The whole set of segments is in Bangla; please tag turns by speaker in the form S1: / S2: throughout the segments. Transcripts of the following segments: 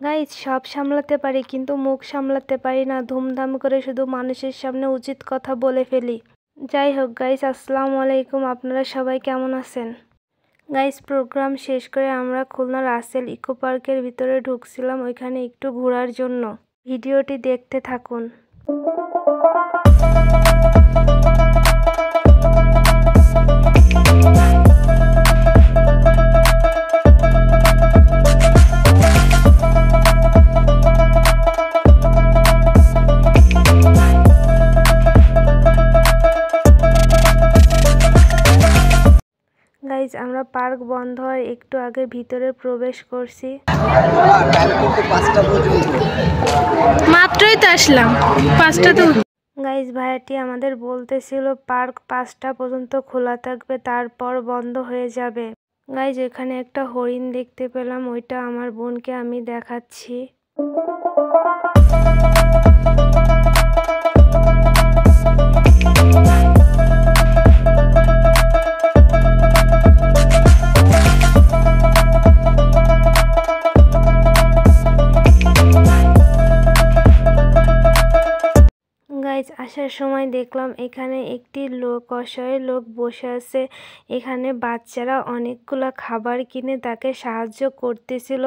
S1: গাইজ সব সামলাতে পারি কিন্তু মুখ সামলাতে পারি না, ধুমধাম করে শুধু মানুষের সামনে উচিত কথা বলে ফেলি। যাই হোক গাইজ, আসসালামু আলাইকুম। আপনারা সবাই কেমন আছেন? গাইজ প্রোগ্রাম শেষ করে আমরা খুলনা রাসেল ইকো পার্কের ভিতরে ঢুকছিলাম ওইখানে একটু ঘোরার জন্য। ভিডিওটি দেখতে থাকুন। গাইজ আমরা পার্ক বন্ধ হওয়ার একটু আগে ভিতরে প্রবেশ করছি। মাত্রই তো আসলাম, 5টা তো। গাইজ ভাইয়াটি আমাদের বলতেছিল পার্ক 5টা পর্যন্ত খোলা থাকবে, তারপর বন্ধ হয়ে যাবে। গাইজ এখানে একটা হরিণ দেখতে পেলাম, ওইটা আমার বোনকে আমি দেখাচ্ছি। গাইজ আসার সময় দেখলাম এখানে একটি অসহায় লোক বসে আছে। এখানে বাচ্চারা অনেকগুলো খাবার কিনে তাকে সাহায্য করতেছিল।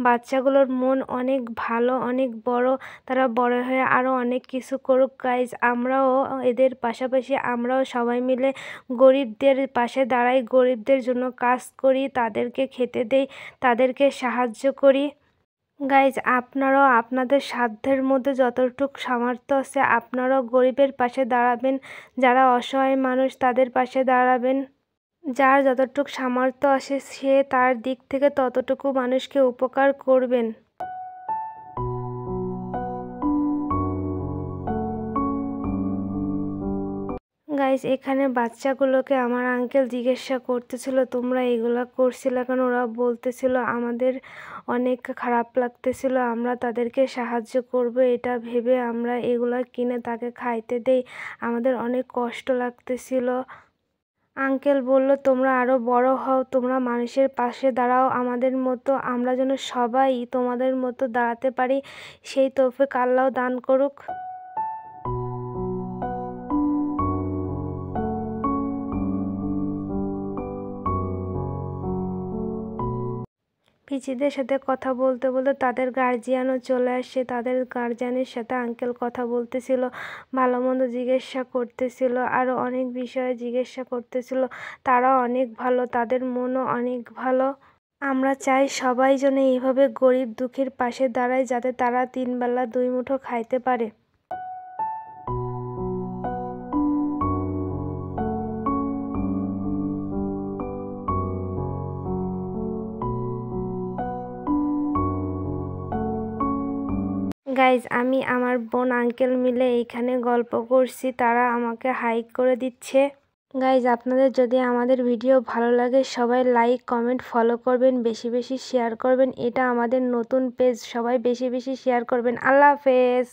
S1: বাচ্চাগুলোর মন অনেক ভালো, অনেক বড়। তারা বড় হয়ে আরও অনেক কিছু করুক। গাইজ আমরাও এদের পাশাপাশি আমরাও সবাই মিলে গরিবদের পাশে দাঁড়াই, গরিবদের জন্য কাজ করি, তাদেরকে খেতে দেই, তাদেরকে সাহায্য করি। গাইজ আপনারাও আপনাদের সাধ্যের মধ্যে যতটুকু সামর্থ্য আছে আপনারাও গরিবের পাশে দাঁড়াবেন, যারা অসহায় মানুষ তাদের পাশে দাঁড়াবেন। যার যতটুকু সামর্থ্য আছে সে তার দিক থেকে ততটুকু মানুষকে উপকার করবেন। গাইজ এখানে বাচ্চাগুলোকে আমার আঙ্কেল জিজ্ঞাসা করতেছিল তোমরা এগুলা করছিলে কেন? ওরা বলতেছিল আমাদের অনেক খারাপ লাগতেছিল, আমরা তাদেরকে সাহায্য করব এটা ভেবে আমরা এগুলা কিনে তাকে খাইতে দেই, আমাদের অনেক কষ্ট লাগতেছিল। আঙ্কেল বলল তোমরা আরও বড় হও, তোমরা মানুষের পাশে দাঁড়াও আমাদের মতো, আমরা যেন সবাই তোমাদের মতো দাঁড়াতে পারি, সেই তৌফিক আল্লাহ দান করুক। পিচিদের সাথে কথা বলতে বলতে তাদের গার্জিয়ানও চলে আসে। তাদের গার্জিয়ানের সাথে আঙ্কেল কথা বলতেছিল, ভালো মন্দ জিজ্ঞাসা করতেছিল, আরও অনেক বিষয়ে জিজ্ঞাসা করতেছিল। তারা অনেক ভালো, তাদের মনও অনেক ভালো। আমরা চাই সবাই যেন এইভাবে গরিব দুঃখীর পাশে দাঁড়ায়, যাতে তারা 3 বেলা 2 মুঠো খাইতে পারে। গাইজ আমি আমার বোন আঙ্কেল মিলে এইখানে গল্প করছি, তারা আমাকে হাইক করে দিচ্ছে। গাইজ আপনাদের যদি আমাদের ভিডিও ভালো লাগে সবাই লাইক কমেন্ট ফলো করবেন, বেশি বেশি শেয়ার করবেন। এটা আমাদের নতুন পেজ, সবাই বেশি বেশি শেয়ার করবেন। আল্লাহ হাফেজ।